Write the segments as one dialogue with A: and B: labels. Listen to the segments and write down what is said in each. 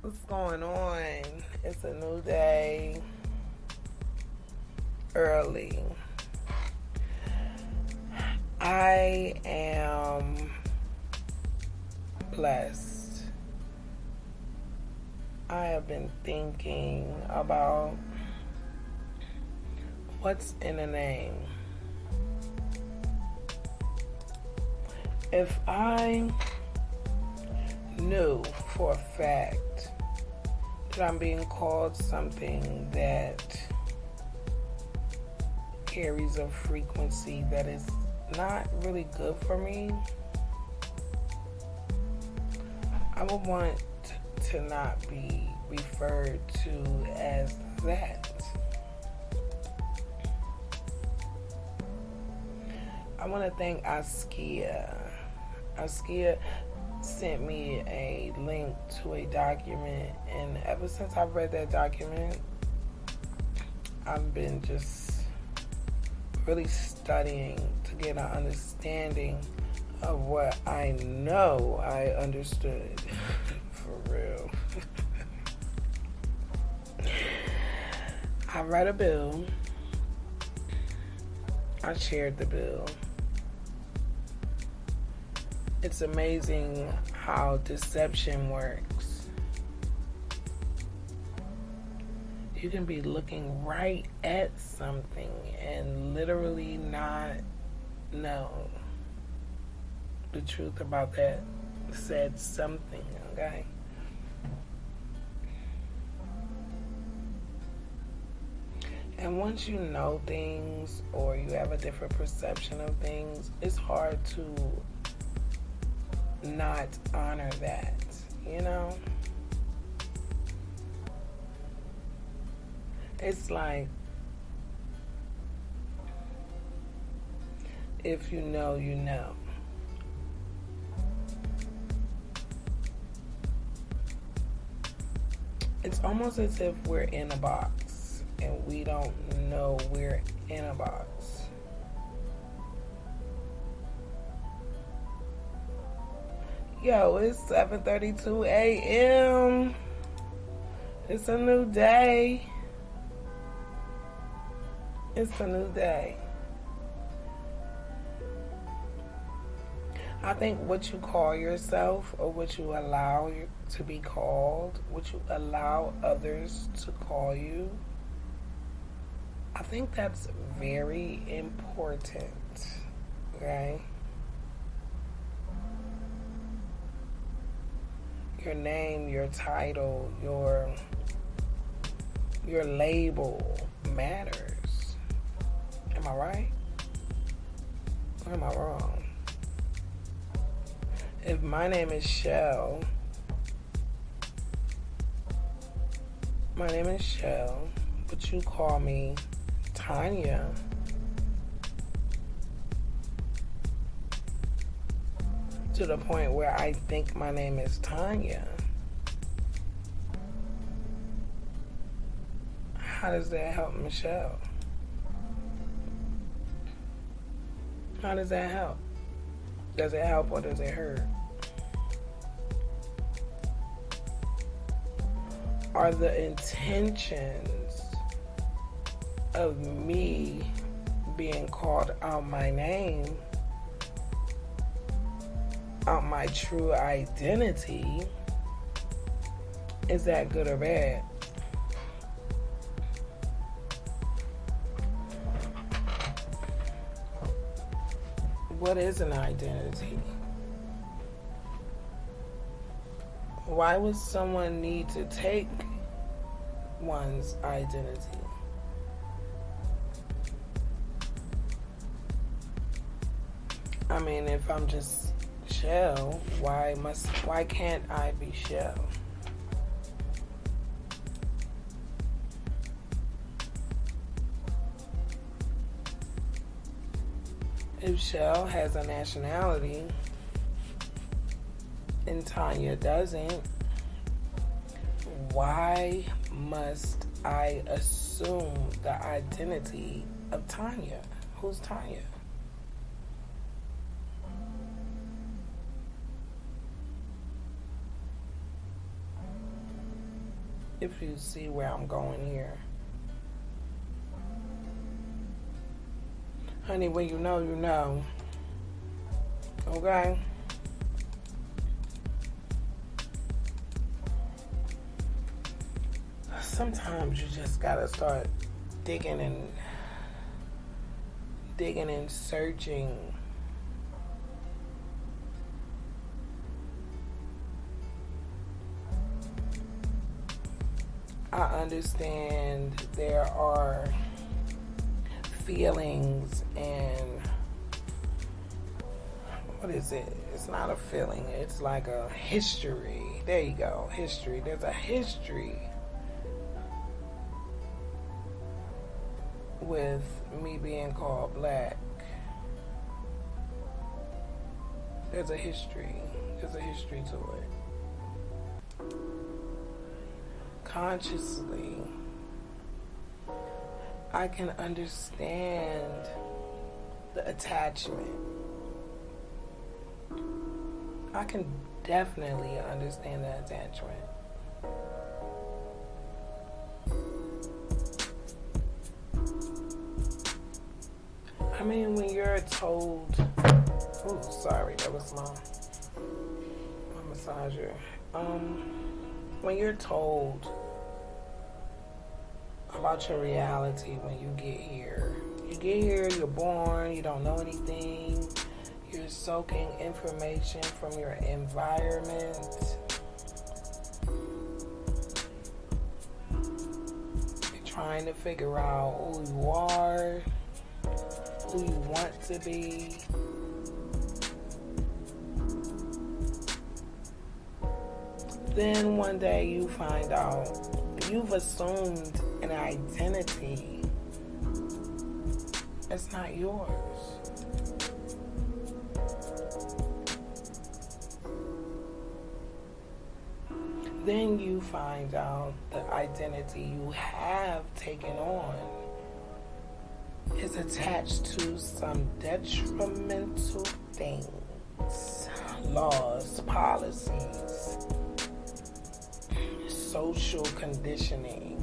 A: What's going on? It's a new day, early. I am blessed. I have been thinking about what's in a name. If I knew for a fact that I'm being called something that carries a frequency that is not really good for me, I would want to not be referred to as that. I want to thank Askia. Askia sent me a link to a document, and ever since I've read that document, I've been just really studying to get an understanding of what I know I understood. For real. I read a bill. I shared the bill. It's amazing how deception works. You can be looking right at something and literally not know the truth about that said something, okay? And once you know things or you have a different perception of things, it's hard to not honor that, you know? It's like, if you know, you know. It's almost as if we're in a box and we don't know we're in a box. Yo, it's 7:32 a.m. It's a new day. It's a new day. I think what you call yourself or what you allow to be called, what you allow others to call you, I think that's very important, right? Your name, your title, your label matters. Am I right? Or am I wrong? If my name is Chele, but you call me Tanya, to the point where I think my name is Tanya, how does that help Michelle? How does that help? Does it help or does it hurt? Are the intentions of me being called out my name, out my true identity, is that good or bad? What is an identity? Why would someone need to take one's identity? I mean, if I'm just Chele, why can't I be Chele? If Chele has a nationality and Tanya doesn't, why must I assume the identity of Tanya? Who's Tanya? If you see where I'm going here. Honey, when you know, you know. Okay? Sometimes you just gotta start digging and searching. I understand there are feelings and what is it? It's not a feeling, it's like a history. There you go, history. There's a history with me being called black. There's a history. There's a history to it. Consciously, I can understand the attachment. I can definitely understand the attachment. I mean, when you're told, oh, sorry, that was my massager. When you're told about your reality when you get here, you're born, you don't know anything, you're soaking information from your environment. You're trying to figure out who you are, who you want to be. Then one day you find out you've assumed an identity. It's not yours. Then you find out the identity you have taken on is attached to some detrimental things, laws, policies, social conditioning.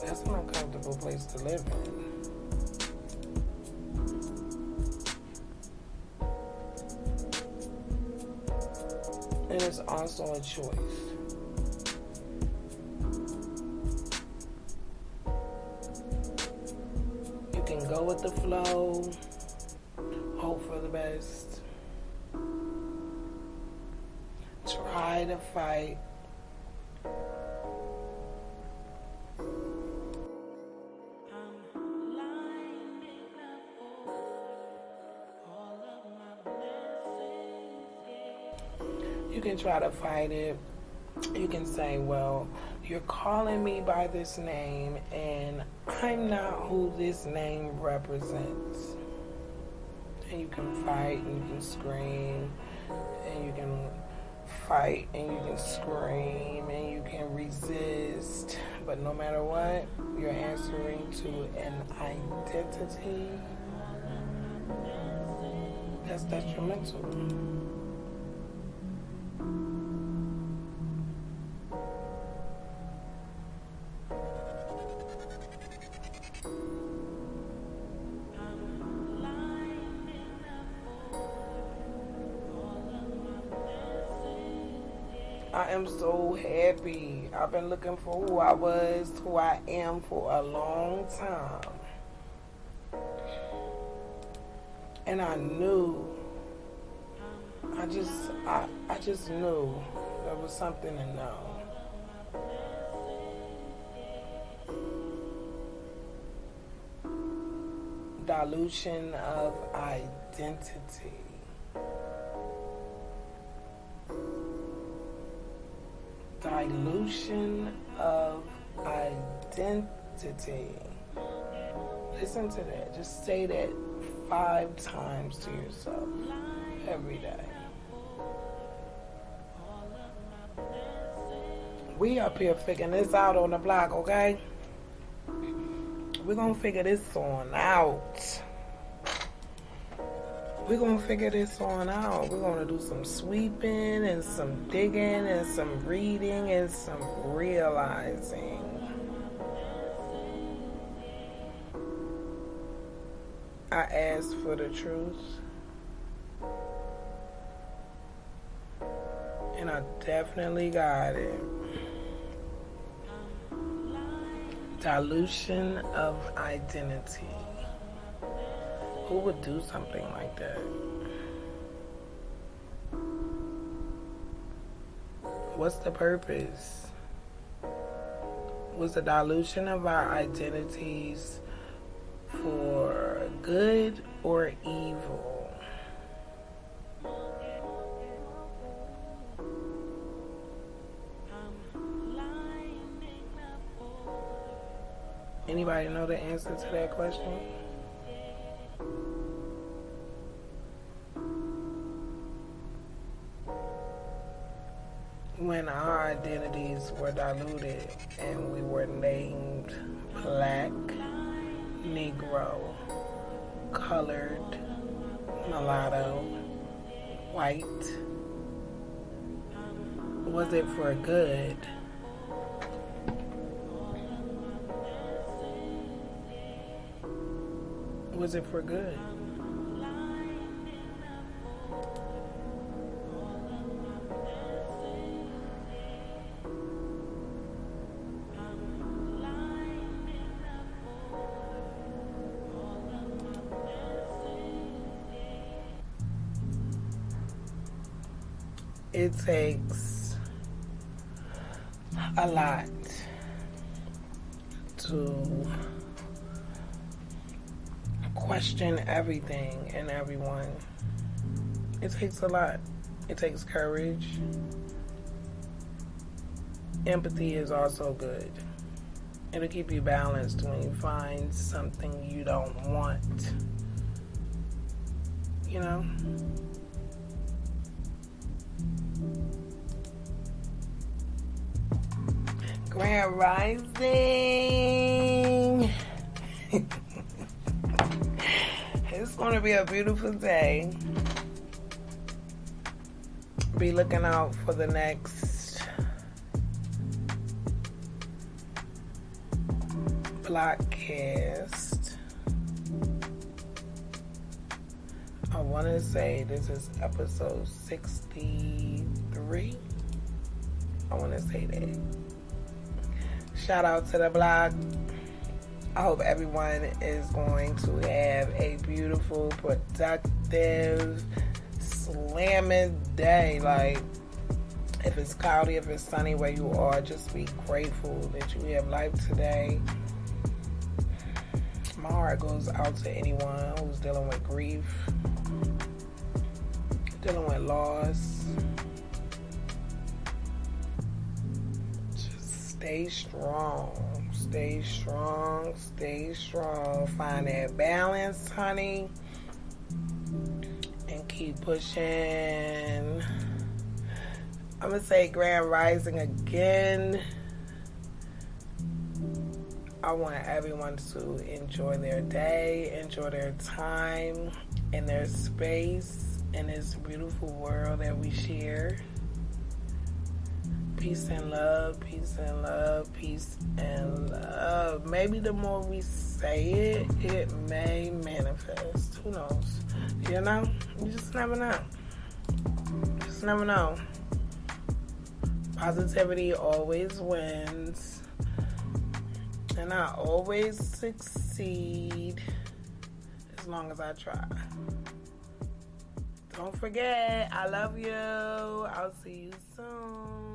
A: That's an uncomfortable place to live in. And it's also a choice. You can go with the flow, hope for the best, try to fight. You can try to fight it. You can say, well, you're calling me by this name and I'm not who this name represents. And you can fight and you can scream and you can fight and you can scream and you can resist. But no matter what, you're answering to an identity that's detrimental. I am so happy. I've been looking for who I was, who I am for a long time. And I knew, I just knew there was something to know. Dilution of identity. Dilution of identity. Listen to that. Just say that 5 times to yourself every day. We up here figuring this out on the block, okay? We're gonna figure this on out. we're going to figure this on out. We're going to do some sweeping and some digging and some reading and some realizing. I asked for the truth. And I definitely got it. Dilution of identity. Who would do something like that? What's the purpose? Was the dilution of our identities for good or evil? Anybody know the answer to that question? When our identities were diluted and we were named Black, Negro, Colored, Mulatto, White, was it for good? Was it for good? It takes a lot to question everything and everyone. It takes a lot. It takes courage. Empathy is also good. It'll keep you balanced when you find something you don't want. You know? Grand Rising. It's going to be a beautiful day. Be looking out for the next BlockCast. I want to say this is episode 63. I want to say that. Shout out to the block. I hope everyone is going to have a beautiful, productive, slamming day. Like, if it's cloudy, if it's sunny where you are, just be grateful that you have life today. My heart goes out to anyone who's dealing with grief, dealing with loss. Just stay strong. Stay strong, stay strong. Find that balance, honey. And keep pushing. I'm going to say Grand Rising again. I want everyone to enjoy their day, enjoy their time and their space in this beautiful world that we share. Peace and love, peace and love, peace and love. Maybe the more we say it, it may manifest. Who knows? You know? You just never know. Just never know. Positivity always wins. And I always succeed as long as I try. Don't forget, I love you. I'll see you soon.